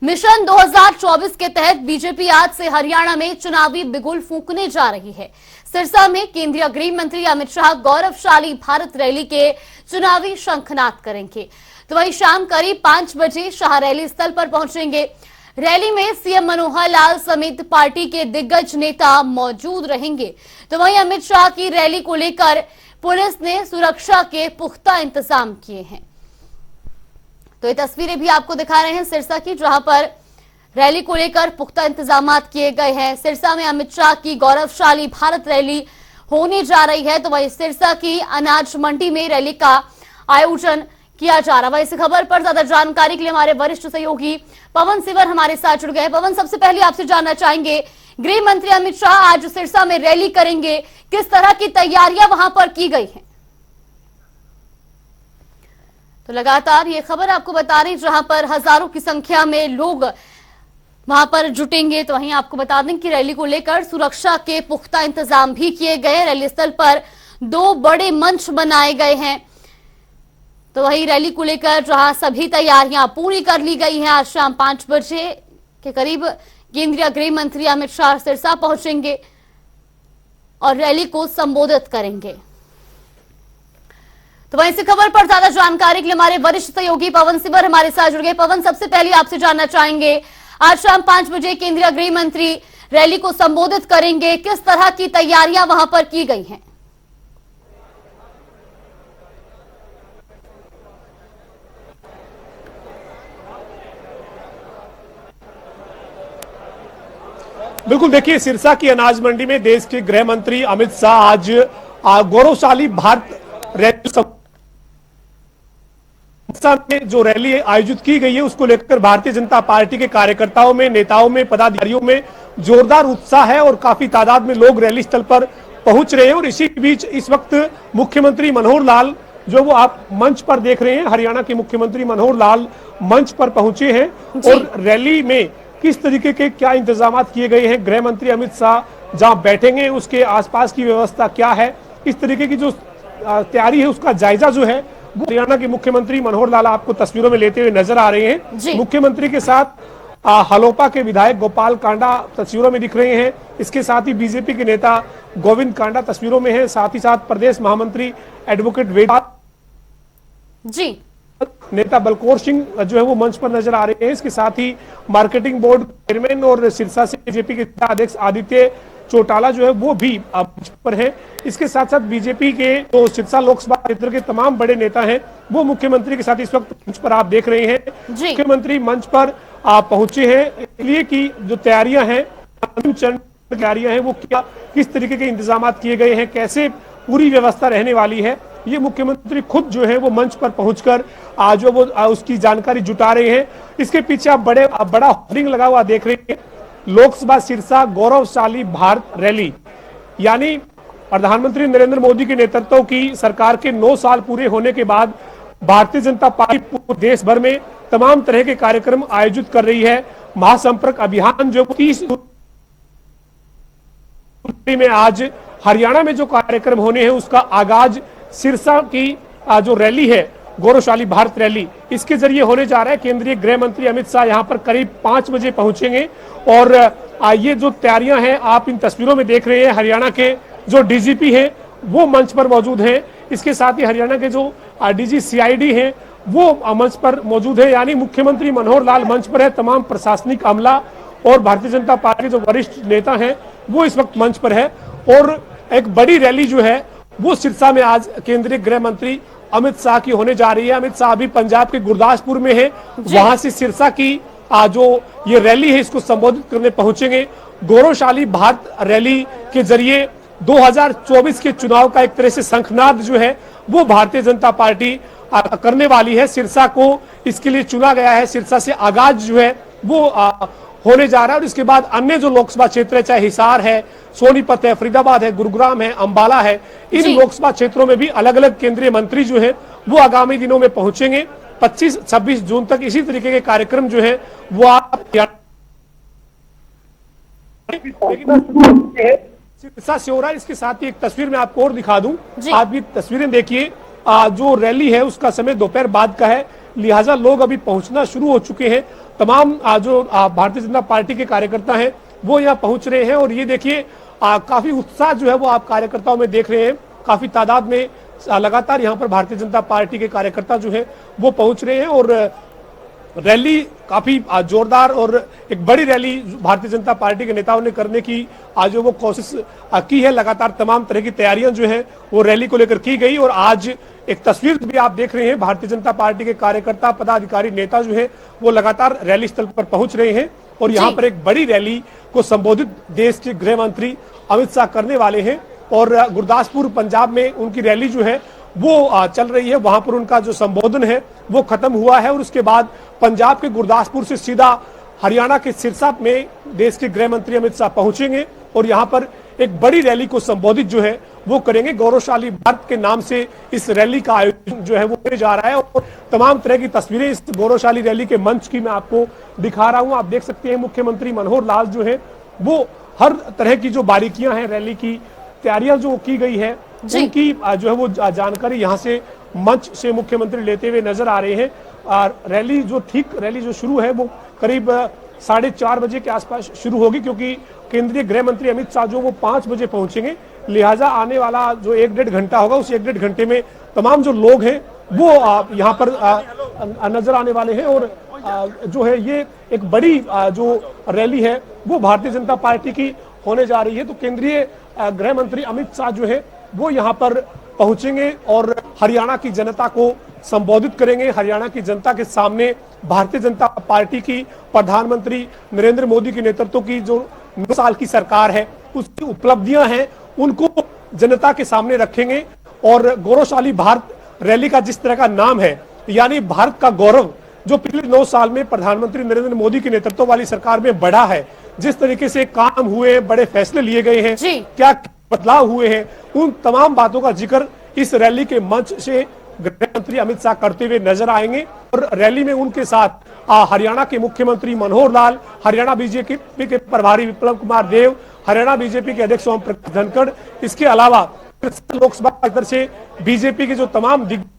Mission 2024 के तहत BJP आज से हरियाणा में चुनावी बिगुल फूंकने जा रही है। सिरसा में केंद्रीय गृह मंत्री अमित शाह गौरवशाली भारत रैली के चुनावी शंखनाद करेंगे। तो वहीं शाम करीब 5 बजे शाह रैली स्थल पर पहुंचेंगे। रैली में सीएम मनोहर लाल समेत पार्टी के दिग्गज नेता मौजूद रहेंगे। तो वहीं अमित शाह की रैली को लेकर पुलिस ने सुरक्षा के पुख्ता इंतजाम किए हैं। तो ये तस्वीरें भी आपको दिखा रहे हैं सिरसा की, जहां पर रैली को लेकर पुख्ता इंतजाम किए गए हैं। सिरसा में अमित शाह की गौरवशाली भारत रैली होने जा रही है। तो वहीं सिरसा की अनाज मंडी में रैली का आयोजन किया जा रहा है। इस खबर पर ज्यादा जानकारी के लिए हमारे वरिष्ठ सहयोगी पवन सिवर हमारे साथ जुड़ गए। पवन, सबसे पहले आपसे जानना चाहेंगे, गृह मंत्री अमित शाह आज सिरसा में रैली करेंगे, किस तरह की तैयारियां वहां पर की गई हैं? तो लगातार ये खबर आपको बता रही, जहां पर हजारों की संख्या में लोग वहां पर जुटेंगे। तो वहीं आपको बता दें कि रैली को लेकर सुरक्षा के पुख्ता इंतजाम भी किए गए। रैली स्थल पर 2 बड़े मंच बनाए गए हैं। तो वही रैली को लेकर जहां सभी तैयारियां पूरी कर ली गई हैं। आज शाम 5 बजे के करीब केंद्रीय गृह मंत्री अमित शाह सिरसा पहुंचेंगे और रैली को संबोधित करेंगे। तो वहीं इसी खबर पर ज्यादा जानकारी के लिए हमारे वरिष्ठ सहयोगी पवन सिवर हमारे साथ जुड़ गए। पवन, सबसे पहले आपसे जानना चाहेंगे, आज शाम 5 बजे केंद्रीय गृह मंत्री रैली को संबोधित करेंगे, किस तरह की तैयारियां वहां पर की गई हैं? बिल्कुल, देखिए, सिरसा की अनाज मंडी में देश के गृह मंत्री अमित शाह आज गौरवशाली भारत रैली में जो रैली आयोजित की गई है उसको लेकर भारतीय जनता पार्टी के कार्यकर्ताओं में, नेताओं में, पदाधिकारियों में जोरदार उत्साह है और काफी तादाद में लोग रैली स्थल पर पहुंच रहे हैं। और इसी बीच इस वक्त मुख्यमंत्री मनोहर लाल, जो वो आप मंच पर देख रहे हैं, हरियाणा के मुख्यमंत्री मनोहर लाल मंच पर पहुंचे हैं। और रैली में किस तरीके के क्या इंतजाम किए गए हैं, गृह मंत्री अमित शाह जहां बैठेंगे उसके आसपास की व्यवस्था क्या है, इस तरीके की जो तैयारी है उसका जायजा जो है वो हरियाणा के मुख्यमंत्री मनोहर लाल आपको तस्वीरों में लेते हुए नजर आ रहे हैं। मुख्यमंत्री के साथ हलोपा के विधायक गोपाल कांडा तस्वीरों में दिख रहे हैं। इसके साथ ही बीजेपी के नेता गोविंद कांडा तस्वीरों में है। साथ ही साथ प्रदेश महामंत्री एडवोकेट वेदांत जी, नेता बलकौर सिंह जो है वो मंच पर नजर आ रहे हैं। इसके साथ ही मार्केटिंग बोर्ड चेयरमैन और सिरसा से बीजेपी के अध्यक्ष आदित्य चौटाला जो है वो भी मंच पर है। इसके साथ साथ बीजेपी के जो सिरसा लोकसभा क्षेत्र के तमाम बड़े नेता हैं वो मुख्यमंत्री के साथ इस वक्त मंच पर आप देख रहे हैं। मुख्यमंत्री मंच पर पहुंचे हैं इसलिए कि जो तैयारियां हैं, अंतिम चरण तैयारियां हैं, वो क्या किस तरीके के इंतजाम किए गए हैं, कैसे पूरी व्यवस्था रहने वाली है, ये मुख्यमंत्री खुद जो है वो मंच पर पहुंचकर आज वो उसकी जानकारी जुटा रहे हैं। इसके पीछे आप बड़ा होर्डिंग लगा हुआ देख रहे हैं, लोकसभा सिरसा गौरवशाली भारत रैली, यानी प्रधानमंत्री नरेंद्र मोदी के नेतृत्व की सरकार के 9 साल पूरे होने के बाद भारतीय जनता पार्टी पूरे देश भर में तमाम तरह के कार्यक्रम आयोजित कर रही है। महासंपर्क अभियान जो 30 में आज हरियाणा में जो कार्यक्रम होने हैं उसका आगाज सिरसा की जो रैली है गौरवशाली भारत रैली, इसके जरिए होने जा रहा है। केंद्रीय गृह मंत्री अमित शाह यहां पर करीब 5 बजे पहुंचेंगे और ये जो तैयारियां हैं आप इन तस्वीरों में देख रहे हैं। हरियाणा के जो डीजीपी हैं वो मंच पर मौजूद हैं। इसके साथ ही हरियाणा के जो डीजी सीआईडी हैं वो मंच पर मौजूद है, यानी मुख्यमंत्री मनोहर लाल मंच पर है। तमाम प्रशासनिक अमला और भारतीय जनता पार्टी के जो वरिष्ठ नेता हैं वो इस वक्त मंच पर है। और एक बड़ी रैली जो है वो सिरसा में आज केंद्रीय गृह मंत्री अमित शाह की होने जा रही है। अमित शाह अभी पंजाब के गुरदासपुर में है, वहां से सिरसा की जो ये रैली है इसको संबोधित करने पहुंचेंगे। गौरवशाली भारत रैली के जरिए 2024 के चुनाव का एक तरह से शंखनाद जो है वो भारतीय जनता पार्टी करने वाली है। सिरसा को इसके लिए चुना गया है। सिरसा से आगाज जो है वो होने जा रहा है और इसके बाद अन्य जो लोकसभा क्षेत्र है, चाहे हिसार है, सोनीपत है, फरीदाबाद है, गुरुग्राम है, अंबाला है, इन लोकसभा क्षेत्रों में भी अलग अलग केंद्रीय मंत्री जो है वो आगामी दिनों में पहुंचेंगे। 25-26 जून तक इसी तरीके के कार्यक्रम जो है वो आप सिरसा से हो रहा है। इसके साथ ही एक तस्वीर मैं आपको और दिखा दूं, आप भी तस्वीरें देखिए। जो रैली है उसका समय दोपहर बाद का है। लिहाजा लोग अभी पहुंचना शुरू हो चुके हैं। तमाम जो भारतीय जनता पार्टी के कार्यकर्ता हैं वो यहाँ पहुंच रहे हैं और ये देखिए काफी उत्साह जो है वो आप कार्यकर्ताओं में देख रहे हैं। काफी तादाद में लगातार यहाँ पर भारतीय जनता पार्टी के कार्यकर्ता जो है वो पहुंच रहे हैं और रैली काफी जोरदार और एक बड़ी रैली भारतीय जनता पार्टी के नेताओं ने करने की आज वो कोशिश की है। लगातार तमाम तरह की तैयारियां जो है वो रैली को लेकर की गई और आज एक तस्वीर भी आप देख रहे हैं, भारतीय जनता पार्टी के कार्यकर्ता पदाधिकारी नेता जो है वो लगातार रैली स्थल पर पहुंच रहे हैं और यहाँ पर एक बड़ी रैली को संबोधित देश के गृह मंत्री अमित शाह करने वाले हैं और गुरदासपुर पंजाब में उनकी रैली जो है वो चल रही है। वहां पर उनका जो संबोधन है वो खत्म हुआ है और उसके बाद पंजाब के गुरदासपुर से सीधा हरियाणा के सिरसा में देश के गृह मंत्री अमित शाह पहुंचेंगे और यहाँ पर एक बड़ी रैली को संबोधित जो है वो करेंगे। गौरवशाली भारत के नाम से इस रैली का आयोजन जो है वो किया जा रहा है और तमाम तरह की तस्वीरें इस गौरवशाली रैली के मंच की मैं आपको दिखा रहा हूं। आप देख सकते हैं मुख्यमंत्री मनोहर लाल जो है वो हर तरह की जो बारीकियां हैं रैली की तैयारियां जो की गई है उनकी जो है वो जानकारी यहाँ से मंच से मुख्यमंत्री लेते हुए नजर आ रहे हैं। रैली जो शुरू है वो करीब 4:30 बजे के आसपास शुरू होगी क्योंकि केंद्रीय गृह मंत्री अमित शाह जो वो 5 बजे पहुंचेंगे। लिहाजा आने वाला जो 1-1.5 घंटा होगा उस 1-1.5 घंटे में तमाम जो लोग हैं वो यहाँ पर नजर आने वाले हैं और जो है ये एक बड़ी जो रैली है वो भारतीय जनता पार्टी की होने जा रही है। तो केंद्रीय गृह मंत्री अमित शाह जो है वो यहाँ पर पहुंचेंगे और हरियाणा की जनता को संबोधित करेंगे। हरियाणा की जनता के सामने भारतीय जनता पार्टी की प्रधानमंत्री नरेंद्र मोदी के नेतृत्व की जो 9 साल की सरकार है उसकी उपलब्धियां हैं उनको जनता के सामने रखेंगे और गौरवशाली भारत रैली का जिस तरह का नाम है यानी भारत का गौरव जो पिछले 9 साल में प्रधानमंत्री नरेंद्र मोदी के नेतृत्व वाली सरकार में बढ़ा है, जिस तरीके से काम हुए, बड़े फैसले लिए गए हैं, क्या बदलाव हुए हैं, उन तमाम बातों का जिक्र इस रैली के मंच से गृह मंत्री अमित शाह करते हुए नजर आएंगे और रैली में उनके साथ हरियाणा के मुख्यमंत्री मनोहर लाल, हरियाणा बीजेपी के प्रभारी विप्लव कुमार देव, हरियाणा बीजेपी के अध्यक्ष ओम प्रकाश धनखड़, इसके अलावा लोकसभा क्षेत्र से बीजेपी के जो तमाम दिग्गज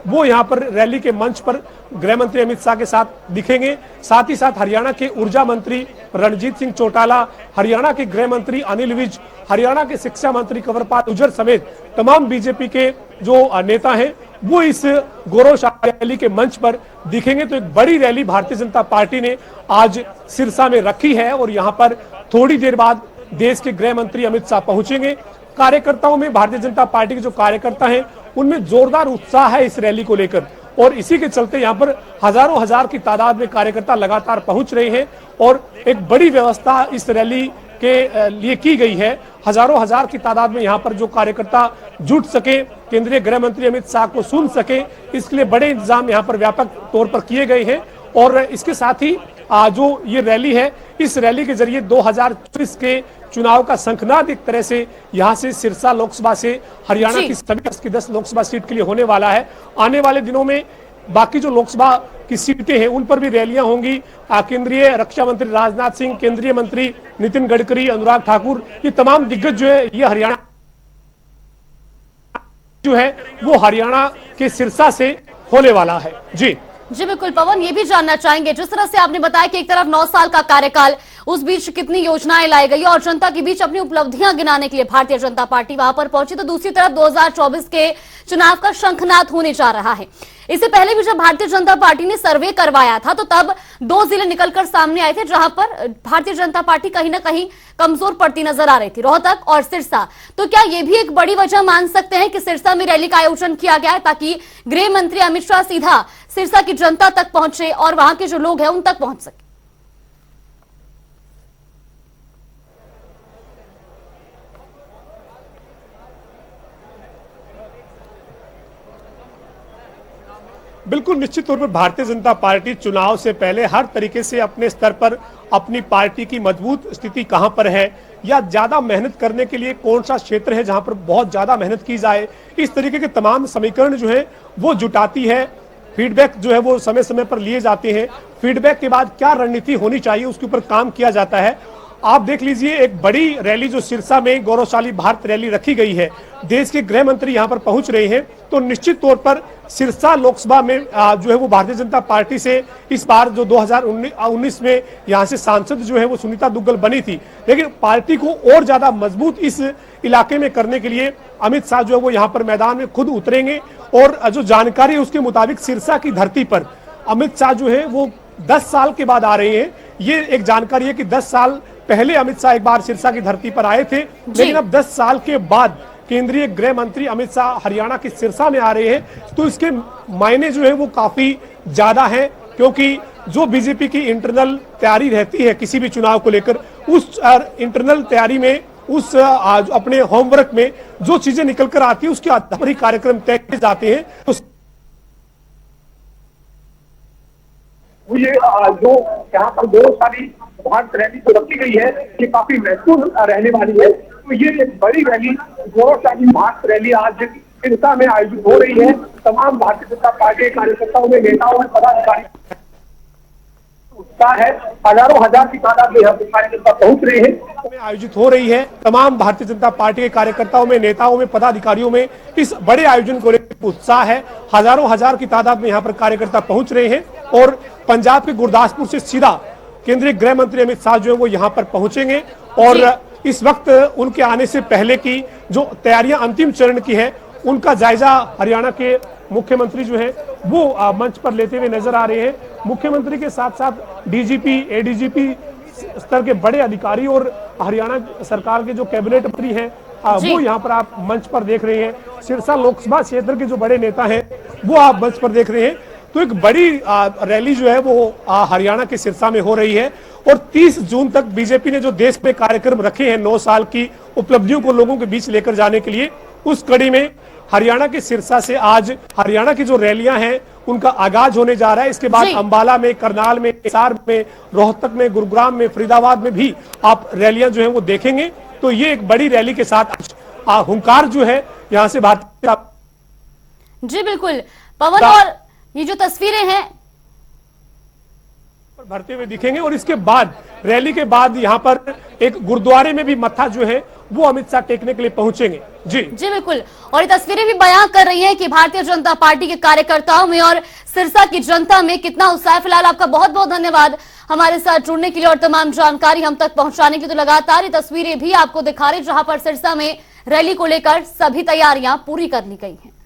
वो यहाँ पर रैली के मंच पर गृह मंत्री अमित शाह के साथ दिखेंगे। साथ ही साथ हरियाणा के ऊर्जा मंत्री रणजीत सिंह चौटाला, हरियाणा के गृह मंत्री अनिल विज, हरियाणा के शिक्षा मंत्री कंवरपाल गुर्जर समेत तमाम बीजेपी के जो नेता हैं वो इस गौरवशाली रैली के मंच पर दिखेंगे। तो एक बड़ी रैली भारतीय जनता पार्टी ने आज सिरसा में रखी है और यहाँ पर थोड़ी देर बाद देश के गृह मंत्री अमित शाह पहुंचेंगे। कार्यकर्ताओं में भारतीय जनता पार्टी के जो कार्यकर्ता हैं उनमें जोरदार उत्साह है इस रैली को लेकर और इसी के चलते यहाँ पर हजारों हजार की तादाद में कार्यकर्ता लगातार पहुंच रहे हैं और एक बड़ी व्यवस्था इस रैली के लिए की गई है। हजारों हजार की तादाद में यहाँ पर जो कार्यकर्ता जुट सके, केंद्रीय गृह मंत्री अमित शाह को सुन सके, इसके लिए बड़े इंतजाम यहाँ पर व्यापक तौर पर किए गए हैं और इसके साथ ही जो ये रैली है इस रैली के जरिए 2024 के चुनाव का शंखनाद एक तरह से यहाँ से सिरसा लोकसभा से हरियाणा की सभी 10 लोकसभा सीट के लिए होने वाला है। आने वाले दिनों में बाकी जो लोकसभा की सीटें हैं उन पर भी रैलियां होंगी। केंद्रीय रक्षा मंत्री राजनाथ सिंह, केंद्रीय मंत्री नितिन गडकरी, अनुराग ठाकुर, ये तमाम दिग्गज जो है ये हरियाणा जो है वो हरियाणा के सिरसा से होने वाला है। जी बिल्कुल पवन, ये भी जानना चाहेंगे जिस तरह से आपने बताया कि एक तरफ 9 साल का कार्यकाल, उस बीच कितनी योजनाएं लाई गई और जनता के बीच अपनी उपलब्धियां गिनाने के लिए भारतीय जनता पार्टी वहां पर पहुंची, तो दूसरी तरफ 2024 के चुनाव का शंखनाद होने जा रहा है। इससे पहले भी जब भारतीय जनता पार्टी ने सर्वे करवाया था तो तब 2 जिले निकलकर सामने आए थे जहां पर भारतीय जनता पार्टी कहीं ना कहीं कमजोर पड़ती नजर आ रही थी, रोहतक और सिरसा। तो क्या ये भी एक बड़ी वजह मान सकते हैं कि सिरसा में रैली का आयोजन किया गया है ताकि गृह मंत्री अमित शाह सीधा सिरसा की जनता तक पहुंचे और वहां के जो लोग हैं उन तक पहुंच सके? बिल्कुल निश्चित तौर पर भारतीय जनता पार्टी चुनाव से पहले हर तरीके से अपने स्तर पर अपनी पार्टी की मजबूत स्थिति कहां पर है या ज्यादा मेहनत करने के लिए कौन सा क्षेत्र है जहां पर बहुत ज्यादा मेहनत की जाए, इस तरीके के तमाम समीकरण जो है वो जुटाती है। फीडबैक जो है वो समय समय पर लिए जाते हैं। फीडबैक के बाद क्या रणनीति होनी चाहिए उसके ऊपर काम किया जाता है। आप देख लीजिए, एक बड़ी रैली जो सिरसा में गौरवशाली भारत रैली रखी गई है, देश के गृह मंत्री यहां पर पहुंच रहे हैं, तो निश्चित तौर पर सिरसा लोकसभा में जो है वो भारतीय जनता पार्टी से इस बार जो 2019 में यहां से सांसद जो है वो सुनीता दुग्गल बनी थी, लेकिन पार्टी को और ज्यादा मजबूत इस इलाके में करने के लिए अमित शाह जो है वो यहाँ पर मैदान में खुद उतरेंगे। और जो जानकारी है उसके मुताबिक सिरसा की धरती पर अमित शाह जो है वो 10 साल के बाद आ रहे हैं। ये एक जानकारी है कि 10 साल पहले अमित शाह एक बार सिरसा की धरती पर आए थे, लेकिन अब 10 साल के बाद केंद्रीय गृह मंत्री अमित शाह हरियाणा के सिरसा में आ रहे हैं, तो इसके मायने जो है वो काफी ज्यादा है, क्योंकि जो बीजेपी की इंटरनल तैयारी रहती है किसी भी चुनाव को लेकर, उस इंटरनल तैयारी में, उस अपने होमवर्क में जो चीजें निकल कर आती है उसके आधार पर ही कार्यक्रम तय किए जाते हैं। तो ये जो यहाँ पर गौरवशाली भारत रैली जो रखी गई है, ये काफी महत्वपूर्ण रहने वाली है। तो ये एक बड़ी रैली, गौरवशाली भारत रैली आज सिरसा में आयोजित हो रही है। तमाम भारतीय जनता पार्टी के कार्यकर्ताओं में, नेताओं में, पदाधिकारी उत्साह है। हजारों हजार की तादाद में यहाँ पे कार्यकर्ता पहुंच रहे हैं। आयोजित हो रही है, तमाम भारतीय जनता पार्टी के कार्यकर्ताओं में, नेताओं में, पदाधिकारियों में इस बड़े आयोजन को लेकर उत्साह है। हजारों हजार की तादाद में यहाँ पर कार्यकर्ता पहुंच रहे हैं और पंजाब के गुरदासपुर से सीधा केंद्रीय गृह मंत्री अमित शाह जो है वो यहाँ पर पहुंचेंगे। और इस वक्त उनके आने से पहले की जो तैयारियां अंतिम चरण की है उनका जायजा हरियाणा के मुख्यमंत्री जो है वो मंच पर लेते हुए नजर आ रहे हैं। मुख्यमंत्री के साथ साथ डीजीपी, एडीजीपी स्तर के बड़े अधिकारी और हरियाणा सरकार के जो कैबिनेट मंत्री हैं वो यहाँ पर आप मंच पर देख रहे हैं। सिरसा लोकसभा क्षेत्र के जो बड़े नेता हैं वो आप मंच पर देख रहे हैं। तो एक बड़ी रैली जो है वो हरियाणा के सिरसा में हो रही है और 30 जून तक बीजेपी ने जो देश में कार्यक्रम रखे हैं 9 साल की उपलब्धियों को लोगों के बीच लेकर जाने के लिए, उस कड़ी में हरियाणा के सिरसा से आज हरियाणा की जो रैलियां हैं उनका आगाज होने जा रहा है। इसके बाद अंबाला में, करनाल में, हिसार में, रोहतक में, गुरुग्राम में, फरीदाबाद में भी आप रैलियां जो है वो देखेंगे। तो ये एक बड़ी रैली के साथ हुंकार जो है यहाँ से भारतीय। जी बिल्कुल पवन, और ये जो तस्वीरें हैं भरते हुए दिखेंगे और इसके बाद रैली के बाद यहाँ पर एक गुरुद्वारे में भी मत्था जो है वो अमित शाह टेकने के लिए पहुंचेंगे। जी बिल्कुल, और ये तस्वीरें भी बयां कर रही हैं कि भारतीय जनता पार्टी के कार्यकर्ताओं में और सिरसा की जनता में कितना उत्साह। फिलहाल आपका बहुत बहुत धन्यवाद हमारे साथ जुड़ने के लिए और तमाम जानकारी हम तक पहुंचाने की। तो लगातार ये तस्वीरें भी आपको दिखा रहे जहां पर सिरसा में रैली को लेकर सभी तैयारियां पूरी कर ली गई हैं।